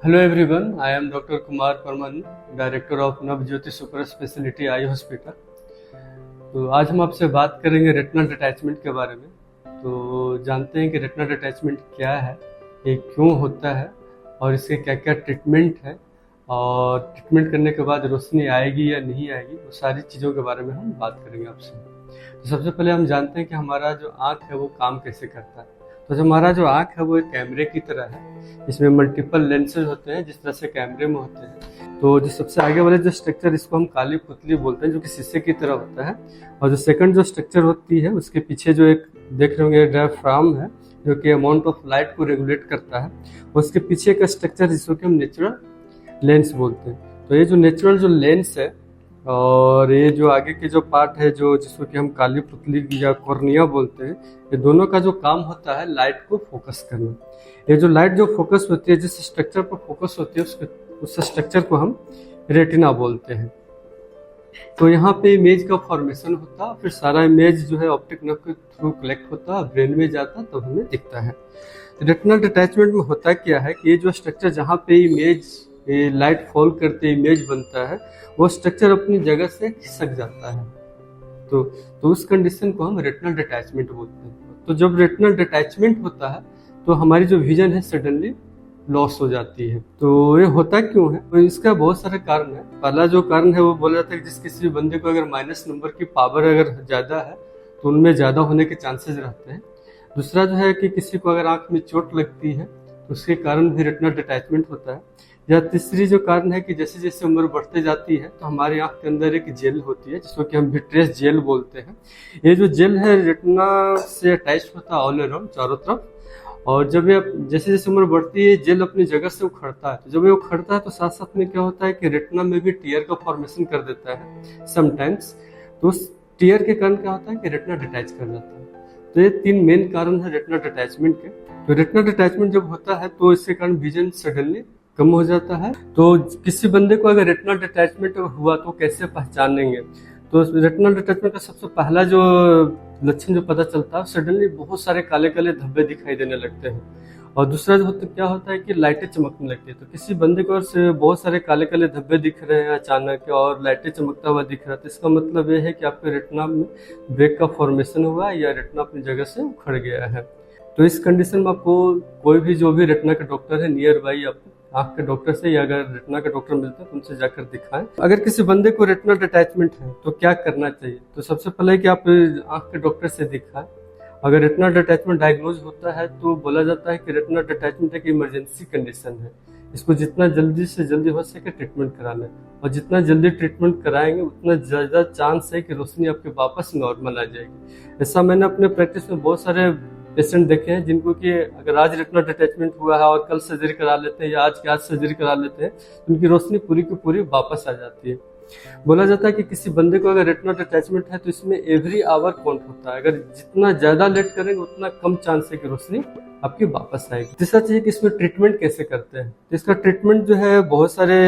Hello everyone, I am Dr. Kumar Parman, director of Navjyoti super speciality eye hospital. तो आज हम आपसे बात करेंगे रेटिनल डिटैचमेंट के बारे में। तो जानते हैं कि रेटिनल डिटैचमेंट क्या है, ये क्यों होता है और इसके क्या क्या ट्रीटमेंट है, और ट्रीटमेंट करने के बाद रोशनी आएगी या नहीं आएगी, वो सारी चीज़ों के बारे में हम बात करेंगे आपसे। तो सबसे पहले हम जानते हैं कि हमारा जो आँख है वो काम कैसे करता है। तो जो हमारा जो आँख है वो एक कैमरे की तरह है, इसमें मल्टीपल लेंसेज होते हैं जिस तरह से कैमरे में होते हैं। तो जो सबसे आगे वाले जो स्ट्रक्चर, इसको हम काली पुतली बोलते हैं, जो कि शीशे की तरह होता है। और जो सेकंड जो स्ट्रक्चर होती है उसके पीछे जो एक देख रहे होंगे डायफ्राम है, जो कि अमाउंट ऑफ लाइट को रेगुलेट करता है। उसके पीछे का स्ट्रक्चर जिसको कि हम नेचुरल लेंस बोलते हैं। तो ये जो नेचुरल जो लेंस है और ये जो आगे के जो पार्ट है जो जिसको कि हम काली पुतली या कॉर्निया बोलते हैं, ये दोनों का जो काम होता है लाइट को फोकस करना। ये जो लाइट जो फोकस होती है, जिस स्ट्रक्चर पर फोकस होती है उस स्ट्रक्चर को हम रेटिना बोलते हैं। तो यहाँ पे इमेज का फॉर्मेशन होता है, फिर सारा इमेज जो है ऑप्टिक नर्व के थ्रू कलेक्ट होता है, ब्रेन में जाता है, तब हमें दिखता है। रेटिनल डिटैचमेंट में होता क्या है कि ये जो स्ट्रक्चर जहाँ पे इमेज लाइट फॉल करते इमेज बनता है, वो स्ट्रक्चर अपनी जगह से खिसक जाता है। तो उस कंडीशन को हम रेटिनल डिटैचमेंट बोलते हैं। तो जब रेटिनल डिटैचमेंट होता है तो हमारी जो विजन है सडनली लॉस हो जाती है। तो ये होता क्यों है? तो इसका बहुत सारे कारण है। पहला जो कारण है वो बोला जाता है कि जिस किसी बंदे को अगर माइनस नंबर की पावर अगर ज्यादा है तो उनमें ज्यादा होने के चांसेस रहते हैं। दूसरा जो है कि किसी को अगर आंख में चोट लगती है तो उसके कारण भी रेटिनल डिटैचमेंट होता है। या तीसरी जो कारण है कि जैसे जैसे उम्र बढ़ते जाती है तो हमारी आंख के अंदर एक जेल होती है जिसको कि हम विट्रियस जेल बोलते हैं। ये जो जेल है रेटिना से अटैच होता है ऑल अराउंड, चारों तरफ। और जब ये जैसे जैसे उम्र बढ़ती है जेल अपनी जगह से उखड़ता है। तो जब ये उखड़ता है तो साथ साथ में क्या होता है कि रेटिना में भी टीयर का फॉर्मेशन कर देता है समटाइम्स। तो उस टीयर के कारण क्या होता है कि रेटिना डिटैच कर जाता है। तो ये तीन मेन कारण है रेटिना डिटैचमेंट के। तो रेटिना डिटैचमेंट जब होता है तो इसके कारण विजन सडनली कम हो जाता है। तो किसी बंदे को अगर रेटिनल डिटैचमेंट हुआ तो कैसे पहचानेंगे? तो रेटिनल डिटैचमेंट का सबसे पहला जो लक्षण जो पता चलता है, सडनली बहुत सारे काले काले धब्बे दिखाई देने लगते हैं। और दूसरा जो क्या होता है कि लाइटें चमकने लगती है। तो किसी बंदे को बहुत सारे काले काले धब्बे दिख रहे हैं अचानक और लाइटें चमकता हुआ दिख रहा है, तो इसका मतलब ये है कि आपके रेटिना में ब्रेक का फॉर्मेशन हुआ है या रेटिना अपनी जगह से उखड़ गया है। तो इस कंडीशन में आपको कोई भी जो भी रेटिना का डॉक्टर है नियर बाई आप आँख के डॉक्टर से या अगर रेटिना के डॉक्टर मिलते हैं तो उनसे जाकर दिखाएं। अगर किसी बंदे को रेटिनल डिटैचमेंट है तो क्या करना चाहिए? तो सबसे पहले कि आप आँख के डॉक्टर से दिखाएं। अगर रेटिनल डिटैचमेंट डायग्नोज होता है तो बोला जाता है कि रेटिनल डिटैचमेंट एक इमरजेंसी कंडीशन है, इसको जितना जल्दी से जल्दी हो सके ट्रीटमेंट कराना है। और जितना जल्दी ट्रीटमेंट कराएंगे उतना ज़्यादा चांस है कि रोशनी आपके वापस नॉर्मल आ जाएगी। ऐसा मैंने अपने प्रैक्टिस में बहुत सारे पेशेंट देखे हैं जिनको कि अगर आज रेटिनल डिटैचमेंट हुआ है और कल सर्जरी करा लेते हैं या आज के आज सर्जरी करा लेते हैं तो उनकी रोशनी पूरी की पूरी वापस आ जाती है। बोला जाता है कि किसी बंदे को अगर रेटिनल डिटैचमेंट है तो इसमें एवरी आवर काउंट होता है। अगर जितना ज्यादा लेट करेंगे उतना कम चांस है कि रोशनी आपकी वापस आएगी। तीसरा चीज कि इसमें ट्रीटमेंट कैसे करते हैं। तो इसका ट्रीटमेंट जो है बहुत सारे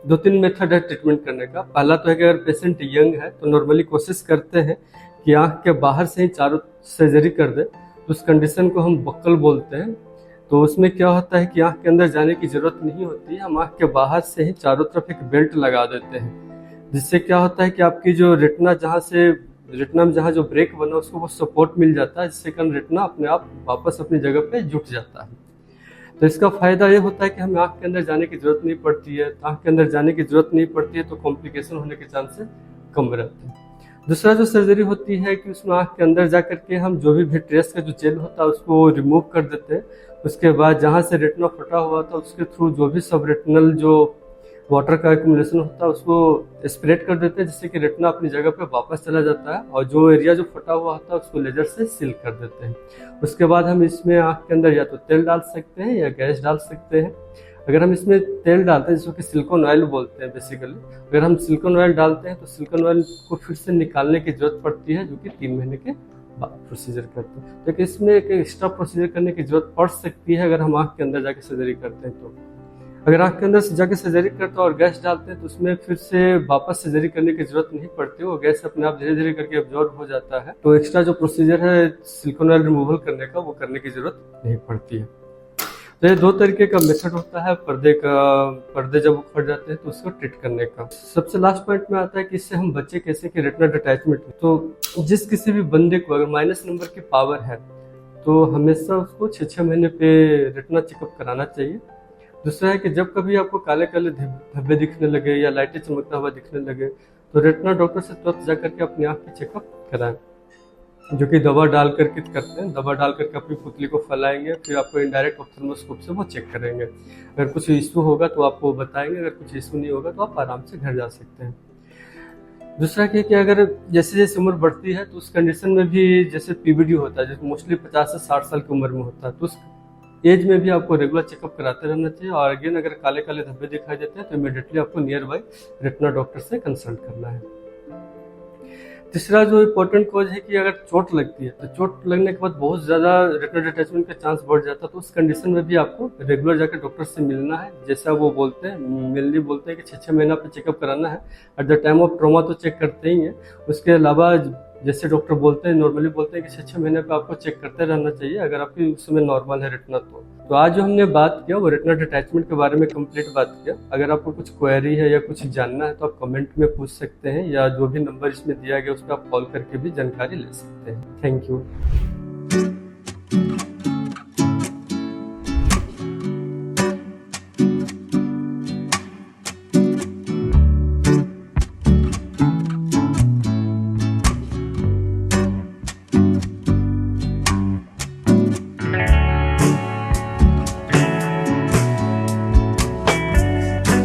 2-3 मेथड है ट्रीटमेंट करने का। पहला तो है कि अगर पेशेंट यंग है तो नॉर्मली कोशिश करते हैं कि आंख के बाहर से ही चारों सर्जरी कर दे। तो उस कंडीशन को हम बक्कल बोलते हैं। तो उसमें क्या होता है कि आंख के अंदर जाने की जरूरत नहीं होती है, हम आंख के बाहर से ही चारों तरफ एक बेल्ट लगा देते हैं, जिससे क्या होता है कि आपकी जो रेटिना में जहाँ जो ब्रेक बना उसको वो सपोर्ट मिल जाता है, जिससे कारण रेटिना अपने आप वापस अपनी जगह पे जुट जाता है। तो इसका फायदा ये होता है कि हमें आंख के अंदर जाने की जरूरत नहीं पड़ती है। आंख के अंदर जाने की जरूरत नहीं पड़ती है तो कॉम्प्लिकेशन होने के चांसेस कम रहते हैं। दूसरा जो सर्जरी होती है कि उसमें आंख के अंदर जा करके हम जो भी विट्रियस का जो जेल होता है उसको रिमूव कर देते हैं। उसके बाद जहाँ से रेटिना फटा हुआ था उसके थ्रू जो भी सब रेटिनल जो वाटर का एक्यूमुलेशन होता है उसको स्प्रेड कर देते हैं, जिससे कि रेटिना अपनी जगह पे वापस चला जाता है। और जो एरिया जो फटा हुआ होता है उसको लेजर से सील कर देते हैं। उसके बाद हम इसमें आंख के अंदर या तो तेल डाल सकते हैं या गैस डाल सकते हैं। अगर हम इसमें तेल डालते हैं जिसको कि सिलिकॉन ऑयल बोलते हैं बेसिकली, अगर हम सिलिकॉन ऑयल डालते हैं तो सिलिकॉन ऑयल को फिर से निकालने की जरूरत पड़ती है, जो कि 3 महीने के बाद प्रोसीजर करते हैं। तो इसमें एक एक्स्ट्रा प्रोसीजर करने की जरूरत पड़ सकती है अगर हम आंख के अंदर जाके सर्जरी करते हैं। तो अगर आंख के अंदर से जाके सर्जरी करते हैं और गैस डालते हैं तो उसमें फिर से वापस सर्जरी करने की जरूरत नहीं पड़ती, वो गैस अपने आप धीरे धीरे करके एब्जॉर्ब हो जाता है। तो एक्स्ट्रा जो प्रोसीजर है सिलिकॉन ऑयल रिमूवल करने का वो करने की जरूरत नहीं पड़ती है। तो ये दो तरीके का मेथड होता है पर्दे जब उखड़ जाते हैं तो उसको ट्रीट करने का। सबसे लास्ट पॉइंट में आता है कि इससे हम बच्चे कैसे कि रेटिना डिटैचमेंट। तो जिस किसी भी बंदे को अगर माइनस नंबर की पावर है तो हमेशा उसको 6-6 महीने पे रेटिना चेकअप कराना चाहिए। दूसरा है कि जब कभी आपको काले काले धब्बे दिखने लगे या लाइटें चमकता हुआ दिखने लगे तो रेटिना डॉक्टर से तुरंत जा करके अपनी आँख की चेकअप कराएं, जो कि दवा डाल करके करते हैं। दवा डाल करके अपनी पुतली को फैलाएंगे, फिर आपको इनडायरेक्ट ऑप्थेल्मोस्कोप से वो चेक करेंगे। अगर कुछ इशू होगा तो आपको बताएंगे, अगर कुछ इशू नहीं होगा तो आप आराम से घर जा सकते हैं। दूसरा क्या कि अगर जैसे जैसे उम्र बढ़ती है तो उस कंडीशन में भी जैसे पीवीडी होता है, जो मोस्टली 50 से 60 साल की उम्र में होता है, तो उस एज में भी आपको रेगुलर चेकअप कराते रहना चाहिए। और अगेन अगर काले काले धब्बे दिखाई देते हैं तो इमीडिएटली आपको नियर बाई रेटिना डॉक्टर से कंसल्ट करना है। तीसरा जो इम्पोर्टेंट कॉज है कि अगर चोट लगती है तो चोट लगने के बाद बहुत ज़्यादा रेटिना डिटैचमेंट का चांस बढ़ जाता है, तो उस कंडीशन में भी आपको रेगुलर जाकर डॉक्टर से मिलना है। जैसा वो बोलते हैं मेनली बोलते हैं कि 6-6 महीना पे चेकअप कराना है। At the time of trauma तो चेक करते ही हैं, उसके अलावा जैसे डॉक्टर बोलते हैं नॉर्मली बोलते हैं कि 6-6 महीने पे आपको चेक करते रहना चाहिए अगर आपकी उस समय नॉर्मल है रेटिना। तो आज जो हमने बात किया वो रेटिना डिटैचमेंट के बारे में कंप्लीट बात किया। अगर आपको कुछ क्वेरी है या कुछ जानना है तो आप कमेंट में पूछ सकते हैं, या जो भी नंबर इसमें दिया गया उस पर आप कॉल करके भी जानकारी ले सकते हैं। Thank you.